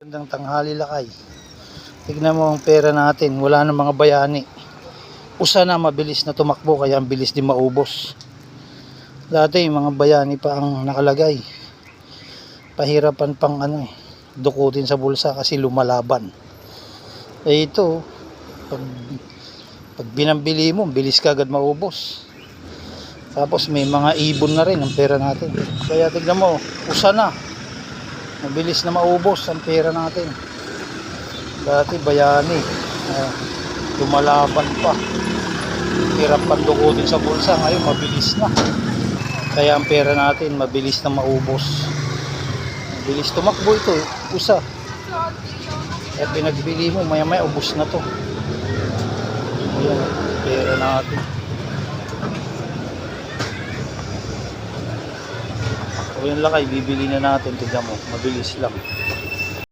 Magandang tanghali lakay. Tignan mo ang pera natin, wala na mga bayani. Usa na mabilis na tumakbo kaya ang bilis din maubos. Dati mga bayani pa ang nakalagay. Pahirapan pang dukutin sa bulsa kasi lumalaban. Ito, pag binambili mo, bilis ka agad maubos. Tapos may mga ibon na rin ang pera natin. Kaya tignan mo, usa na. Mabilis na maubos ang pera natin. Dati bayani, lumalaban pa. Hirap pang dukutin sa bulsa. Ngayon mabilis na. Kaya ang pera natin mabilis na maubos. Mabilis tumakbo ito usa. Kaya pinagbili mo maya maya ubos na to. Ayan, pera natin. O yun lakay, bibili na natin. Tignan mo, mabilis lang.